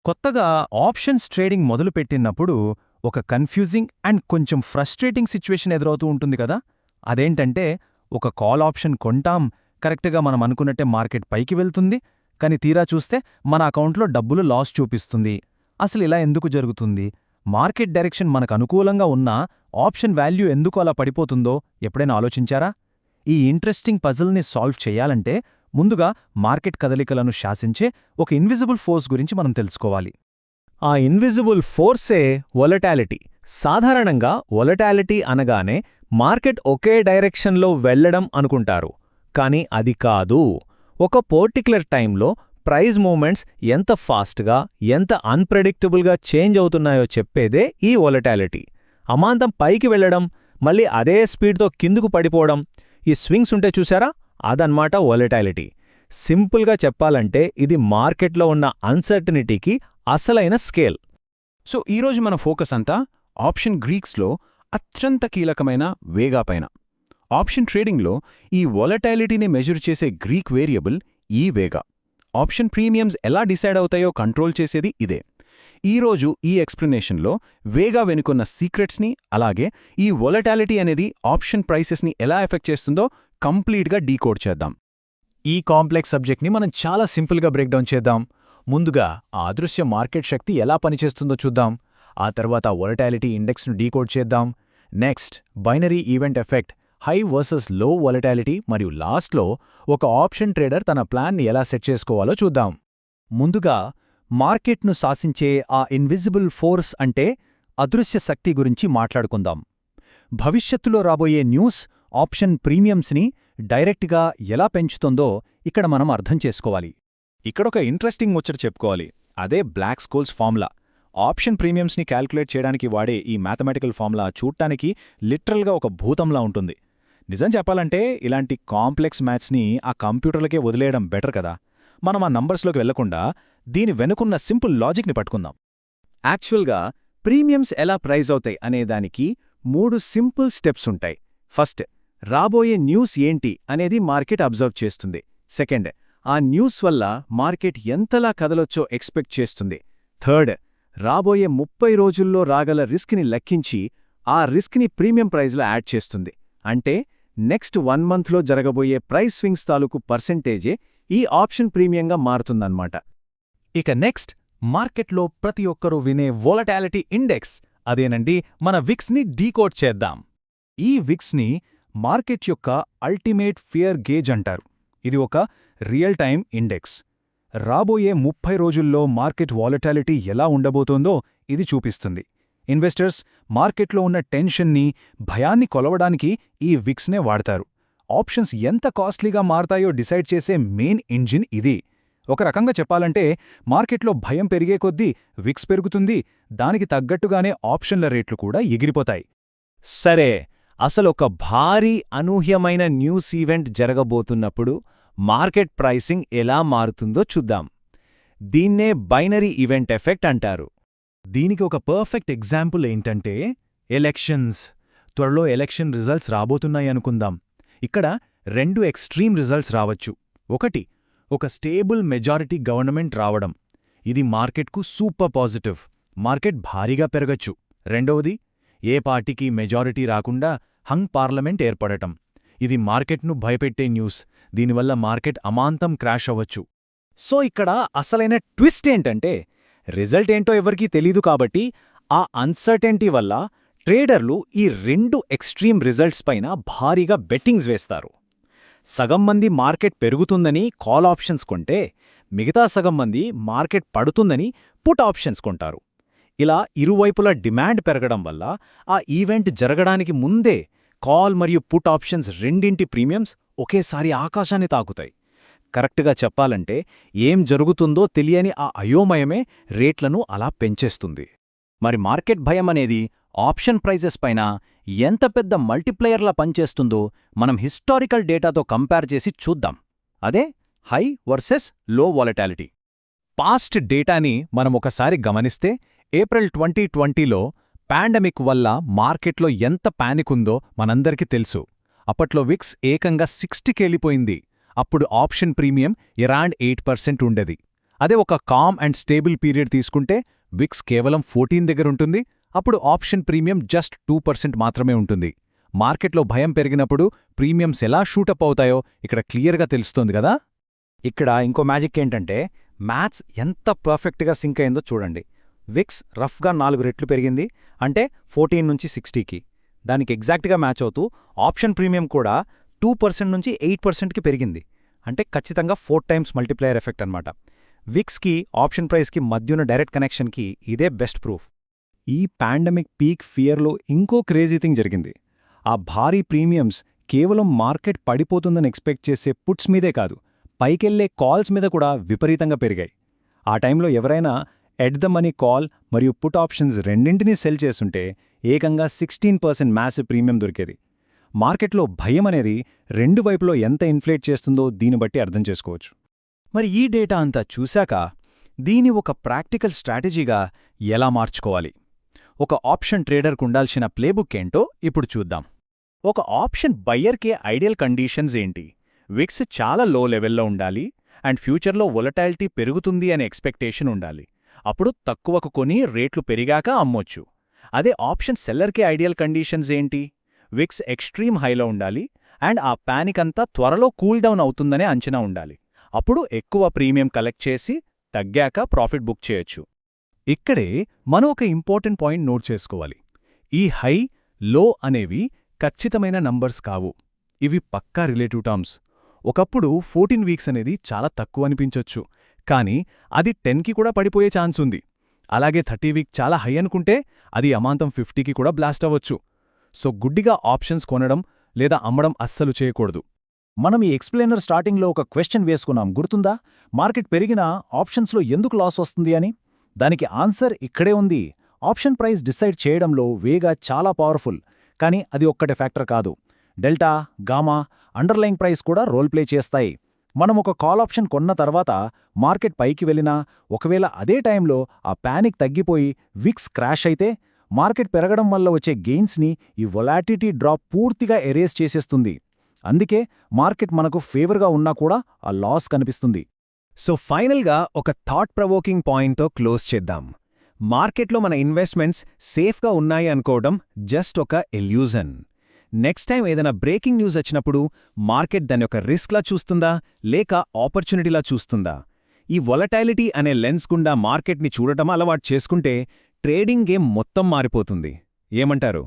కొత్తగా options trading మొదలుపెట్టినప్పుడు ఒక కన్ఫ్యూజింగ్ అండ్ కొంచెం ఫ్రస్ట్రేటింగ్ సిచ్యువేషన్ ఎదురవుతూ ఉంటుంది కదా. అదేంటంటే ఒక కాల్ ఆప్షన్ కొంటాం, కరెక్ట్గా మనం అనుకున్నట్టే మార్కెట్ పైకి వెళ్తుంది, కానీ తీరా చూస్తే మన అకౌంట్లో డబ్బులు లాస్ చూపిస్తుంది. అసలు ఇలా ఎందుకు జరుగుతుంది? మార్కెట్ డైరెక్షన్ మనకు అనుకూలంగా ఉన్నా ఆప్షన్ వాల్యూ ఎందుకు అలా పడిపోతుందో ఎప్పుడైనా ఆలోచించారా? ఈ ఇంట్రెస్టింగ్ పజిల్ని సాల్వ్ చెయ్యాలంటే ముందుగా మార్కెట్ కదలికలను శాసించే ఒక ఇన్విజిబుల్ ఫోర్స్ గురించి మనం తెలుసుకోవాలి. ఆ ఇన్విజిబుల్ ఫోర్సే వొలటాలిటీ. సాధారణంగా వొలటాలిటీ అనగానే మార్కెట్ ఒకే డైరెక్షన్లో వెళ్లడం అనుకుంటారు, కానీ అది కాదు. ఒక పర్టిక్యులర్ టైంలో ప్రైస్ మూవ్మెంట్స్ ఎంత ఫాస్ట్గా, ఎంత అన్ప్రెడిక్టబుల్గా చేంజ్ అవుతున్నాయో చెప్పేదే ఈ వొలటాలిటీ. అమాంతం పైకి వెళ్లడం, మళ్ళీ అదే స్పీడ్తో కిందుకు పడిపోవడం, ఈ స్వింగ్స్ ఉంటే చూసారా, అదన్మాట వొలటాలిటీ. సింపుల్గా చెప్పాలంటే ఇది మార్కెట్లో ఉన్న అన్సర్టనిటీకి అసలైన స్కేల్. సో ఈరోజు మన ఫోకస్ అంతా ఆప్షన్ గ్రీక్స్లో అత్యంత కీలకమైన వేగా పైన. ఆప్షన్ ట్రేడింగ్లో ఈ వొలటాలిటీని మెజర్ చేసే గ్రీక్ వేరియబుల్ ఈ వేగా. ఆప్షన్ ప్రీమియమ్స్ ఎలా డిసైడ్ అవుతాయో కంట్రోల్ చేసేది ఇదే. ఈరోజు ఈ ఎక్స్ప్లెనేషన్లో వేగా వెనుకున్న సీక్రెట్స్ని, అలాగే ఈ వొలటాలిటీ అనేది ఆప్షన్ ప్రైసెస్ని ఎలా ఎఫెక్ట్ చేస్తుందో కంప్లీట్గా డీకోడ్ చేద్దాం. ఈ కాంప్లెక్స్ సబ్జెక్ట్ని మనం చాలా సింపుల్గా బ్రేక్డౌన్ చేద్దాం. ముందుగా ఆ అదృశ్య మార్కెట్ శక్తి ఎలా పనిచేస్తుందో చూద్దాం. ఆ తర్వాత వొలటాలిటీ ఇండెక్స్ను డీకోడ్ చేద్దాం. Next binary event effect, high versus లో వొలటాలిటీ, మరియు లాస్ట్లో ఒక ఆప్షన్ ట్రేడర్ తన ప్లాన్ని ఎలా సెట్ చేసుకోవాలో చూద్దాం. ముందుగా మార్కెట్ను శాసించే ఆ ఇన్విజిబుల్ ఫోర్స్ అంటే అదృశ్య శక్తి గురించి మాట్లాడుకుందాం. భవిష్యత్తులో రాబోయే న్యూస్ ఆప్షన్ ప్రీమియమ్స్ని డైరెక్ట్గా ఎలా పెంచుతుందో ఇక్కడ మనం అర్థం చేసుకోవాలి. ఇక్కడొక ఇంట్రెస్టింగ్ ముచ్చట చెప్పుకోవాలి. అదే బ్లాక్ స్కోల్స్ ఫార్ములా. ఆప్షన్ ప్రీమియమ్స్ని క్యాల్కులేట్ చేయడానికి వాడే ఈ మ్యాథమెటికల్ ఫార్ములా చూడటానికి లిటరల్గా ఒక భూతంలా ఉంటుంది. నిజం చెప్పాలంటే ఇలాంటి కాంప్లెక్స్ మ్యాథ్స్ని ఆ కంప్యూటర్లకే వదిలేయడం బెటర్ కదా. మనం ఆ నంబర్స్లోకి వెళ్లకుండా దీని వెనుకున్న సింపుల్ లాజిక్ని పట్టుకుందాం. యాక్చువల్గా ప్రీమియమ్స్ ఎలా ప్రైజ్ అవుతాయి అనేదానికి 3 సింపుల్ స్టెప్స్ ఉంటాయి. ఫస్ట్, రాబోయే న్యూస్ ఏంటి అనేది మార్కెట్ అబ్జర్వ్ చేస్తుంది. సెకండ్, ఆ న్యూస్ వల్ల మార్కెట్ ఎంతలా కదలొచ్చో ఎక్స్పెక్ట్ చేస్తుంది. థర్డ్, రాబోయే 30 రోజుల్లో రాగల రిస్క్ని లెక్కించి ఆ రిస్క్ని ప్రీమియం ప్రైజ్లో యాడ్ చేస్తుంది. అంటే నెక్స్ట్ 1 మంత్లో జరగబోయే ప్రైస్ స్వింగ్స్ తాలూకు పర్సెంటేజే ఈ ఆప్షన్ ప్రీమియంగా మారుతుందన్నమాట. ఇక నెక్స్ట్, మార్కెట్లో ప్రతి ఒక్కరూ వినే వొలటాలిటీ ఇండెక్స్, అదేనండి మన విక్స్ని డీకోడ్ చేద్దాం. ఈ విక్స్ని మార్కెట్ యొక్క అల్టిమేట్ ఫియర్ గేజ్ అంటారు. ఇది ఒక రియల్ టైమ్ ఇండెక్స్. రాబోయే 30 రోజుల్లో మార్కెట్ వాలటాలిటీ ఎలా ఉండబోతోందో ఇది చూపిస్తుంది. ఇన్వెస్టర్స్ మార్కెట్లో ఉన్న టెన్షన్ని, భయాన్ని కొలవడానికి ఈ విక్స్నే వాడతారు. ఆప్షన్స్ ఎంత కాస్ట్లీగా మారతాయో డిసైడ్ చేసే మెయిన్ ఇంజిన్ ఇది. ఒక రకంగా చెప్పాలంటే మార్కెట్లో భయం పెరిగే కొద్దీ విక్స్ పెరుగుతుంది, దానికి తగ్గట్టుగానే ఆప్షన్ల రేట్లు కూడా ఎగిరిపోతాయి. సరే, అసలొక భారీ అనూహ్యమైన న్యూస్ ఈవెంట్ జరగబోతున్నప్పుడు మార్కెట్ ప్రైసింగ్ ఎలా మారుతుందో చూద్దాం. దీన్నే బైనరీ ఈవెంట్ ఎఫెక్ట్ అంటారు. దీనికి ఒక పర్ఫెక్ట్ ఎగ్జాంపుల్ ఏంటంటే ఎలక్షన్స్. త్వరలో ఎలక్షన్ రిజల్ట్స్ రాబోతున్నాయనుకుందాం. ఇక్కడ 2 ఎక్స్ట్రీమ్ రిజల్ట్స్ రావచ్చు. ఒకటి, ఒక స్టేబుల్ మెజారిటీ గవర్నమెంట్ రావడం. ఇది మార్కెట్కు సూపర్ పాజిటివ్, మార్కెట్ భారీగా పెరగచ్చు. రెండవది, ఏ పార్టీకి మెజారిటీ రాకుండా హంగ్ పార్లమెంట్ ఏర్పడటం. ఇది మార్కెట్ను భయపెట్టే న్యూస్. దీనివల్ల మార్కెట్ అమాంతం క్రాష్ అవ్వచ్చు. సో ఇక్కడ అసలైన ట్విస్ట్ ఏంటంటే రిజల్ట్ ఏంటో ఎవరికీ తెలీదు కాబట్టి ఆ అన్సర్టెంటీ వల్ల ట్రేడర్లు ఈ 2 ఎక్స్ట్రీమ్ రిజల్ట్స్ పైన భారీగా బెట్టింగ్స్ వేస్తారు. సగం మంది మార్కెట్ పెరుగుతుందని కాల్ ఆప్షన్స్ కొంటే, మిగతా సగం మంది మార్కెట్ పడుతుందని పుట్ ఆప్షన్స్ కొంటారు. ఇలా ఇరువైపులా డిమాండ్ పెరగడం వల్ల ఆ ఈవెంట్ జరగడానికి ముందే కాల్ మరియు పుట్ ఆప్షన్స్ రెండింటి ప్రీమియమ్స్ ఒకేసారి ఆకాశాన్ని తాకుతాయి. కరెక్ట్గా చెప్పాలంటే ఏం జరుగుతుందో తెలియని ఆ అయోమయమే రేట్లను అలా పెంచేస్తుంది. మరి మార్కెట్ భయం అనేది ఆప్షన్ ప్రైజెస్ పైన ఎంత పెద్ద మల్టిప్లయర్లా పనిచేస్తుందో మనం హిస్టారికల్ డేటాతో కంపేర్ చేసి చూద్దాం. అదే హై వర్సెస్ లో వాలటాలిటీ. పాస్ట్ డేటాని మనం ఒకసారి గమనిస్తే ఏప్రిల్ 2020లో పాండమిక్ వల్ల మార్కెట్లో ఎంత పానిక్ ఉందో మనందరికీ తెలుసు. అప్పట్లో విక్స్ ఏకంగా 60కెళ్ళిపోయింది. అప్పుడు ఆప్షన్ ప్రీమియం అరౌండ్ 8% ఉండేది. అదే ఒక కామ్ అండ్ స్టేబుల్ పీరియడ్ తీసుకుంటే విక్స్ కేవలం 14 దగ్గరుంటుంది, అప్పుడు ఆప్షన్ ప్రీమియం జస్ట్ 2% మాత్రమే ఉంటుంది. మార్కెట్లో భయం పెరిగినప్పుడు ప్రీమియమ్స్ ఎలా షూటప్ అవుతాయో ఇక్కడ క్లియర్గా తెలుస్తోంది కదా. ఇక్కడ ఇంకో మ్యాజిక్ ఏంటంటే మ్యాథ్స్ ఎంత పర్ఫెక్ట్గా సింక్ అయిందో చూడండి. విక్స్ రఫ్గా 4 రెట్లు పెరిగింది, అంటే 14 నుంచి 60కి. దానికి ఎగ్జాక్ట్గా మ్యాచ్ అవుతూ ఆప్షన్ ప్రీమియం కూడా 2% నుంచి 8%కి పెరిగింది, అంటే ఖచ్చితంగా 4 టైమ్స్ మల్టిప్లయర్ ఎఫెక్ట్ అన్నమాట. విక్స్కి ఆప్షన్ ప్రైస్కి మధ్యున్న డైరెక్ట్ కనెక్షన్కి ఇదే బెస్ట్ ప్రూఫ్. ఈ పాండమిక్ పీక్ ఫియర్లో ఇంకో క్రేజీ థింగ్ జరిగింది. ఆ భారీ ప్రీమియమ్స్ కేవలం మార్కెట్ పడిపోతుందని ఎక్స్పెక్ట్ చేసే పుట్స్ మీదే కాదు, పైకెళ్లే కాల్స్ మీద కూడా విపరీతంగా పెరిగాయి. ఆ టైంలో ఎవరైనా ఎట్ ద మనీ కాల్ మరియు పుట్ ఆప్షన్స్ రెండింటినీ సెల్ చేసుంటే ఏకంగా 16% మ్యాసివ్ ప్రీమియం దొరికేది. మార్కెట్లో భయం అనేది రెండు వైపులో ఎంత ఇన్ఫ్లేట్ చేస్తుందో దీన్ని బట్టి అర్థం చేసుకోవచ్చు. మరి ఈ డేటా అంతా చూశాక దీని ఒక ప్రాక్టికల్ స్ట్రాటజీగా ఎలా మార్చుకోవాలి? ఒక ఆప్షన్ ట్రేడర్కు ఉండాల్సిన ప్లేబుక్ ఏంటో ఇప్పుడు చూద్దాం. ఒక ఆప్షన్ బయ్యర్కే ఐడియల్ కండీషన్స్ ఏంటి? విక్స్ చాలా లో లెవెల్లో ఉండాలి అండ్ ఫ్యూచర్లో వొలటాలిటీ పెరుగుతుంది అనే ఎక్స్పెక్టేషన్ ఉండాలి. అప్పుడు తక్కువకు కొని రేట్లు పెరిగాక అమ్మొచ్చు. అదే ఆప్షన్ సెల్లర్కే ఐడియల్ కండీషన్స్ ఏంటి? విక్స్ ఎక్స్ట్రీమ్ హైలో ఉండాలి అండ్ ఆ పానిక్ అంతా త్వరలో కూల్ డౌన్ అవుతుందనే అంచనా ఉండాలి. అప్పుడు ఎక్కువ ప్రీమియం కలెక్ట్ చేసి తగ్గాక ప్రాఫిట్ బుక్ చేయొచ్చు. ఇక్కడే మనం ఒక ఇంపార్టెంట్ పాయింట్ నోట్ చేసుకోవాలి. ఈ హై, లో అనేవి ఖచ్చితమైన నంబర్స్ కావు. ఇవి పక్కా రిలేటివ్ టర్మ్స్. ఒకప్పుడు 14 వీక్స్ అనేది చాలా తక్కువ అనిపించొచ్చు, కానీ అది 10కి కూడా పడిపోయే ఛాన్స్ ఉంది. అలాగే 30 వీక్ చాలా హై అనుకుంటే అది అమాంతం 50కి కూడా బ్లాస్ట్ అవ్వచ్చు. సో గుడ్డిగా ఆప్షన్స్ కొనడం లేదా అమ్మడం అస్సలు చేయకూడదు. మనం ఈ ఎక్స్ప్లెయినర్ స్టార్టింగ్లో ఒక క్వశ్చన్ వేసుకున్నాం, గుర్తుందా? మార్కెట్ పెరిగినా ఆప్షన్స్లో ఎందుకు లాస్ వస్తుంది అని. దానికి ఆన్సర్ ఇక్కడే ఉంది. ఆప్షన్ ప్రైస్ డిసైడ్ చేయడంలో వేగా చాలా పవర్ఫుల్, కానీ అది ఒక్కటే ఫ్యాక్టర్ కాదు. డెల్టా, గామా, అండర్లయింగ్ ప్రైస్ కూడా రోల్ ప్లే చేస్తాయి. మనం ఒక కాల్ ఆప్షన్ కొన్న తర్వాత మార్కెట్ పైకి వెళ్ళినా, ఒకవేళ అదే టైంలో ఆ పానిక్ తగ్గిపోయి విక్స్ క్రాష్ అయితే, మార్కెట్ పెరగడం వల్ల వచ్చే గెయిన్స్ని ఈ వొలాటిలిటీ డ్రాప్ పూర్తిగా ఎరేజ్ చేసేస్తుంది. అందుకే మార్కెట్ మనకు ఫేవర్గా ఉన్నా కూడా ఆ లాస్ కనిపిస్తుంది. సో ఫైనల్గా ఒక థాట్ ప్రవోకింగ్ పాయింట్తో క్లోజ్ చేద్దాం. మార్కెట్లో మన ఇన్వెస్ట్మెంట్స్ సేఫ్గా ఉన్నాయి అనుకోవడం జస్ట్ ఒక ఎల్యూజన్. నెక్స్ట్ టైం ఏదైనా బ్రేకింగ్ న్యూస్ వచ్చినప్పుడు మార్కెట్ దాన్ని ఒక రిస్క్లా చూస్తుందా లేక ఆపర్చునిటీలా చూస్తుందా? ఈ వొలటైలిటీ అనే లెన్స్ గుండా మార్కెట్ని చూడటం అలవాటు చేసుకుంటే ట్రేడింగ్ గేమ్ మొత్తం మారిపోతుంది. ఏమంటారు?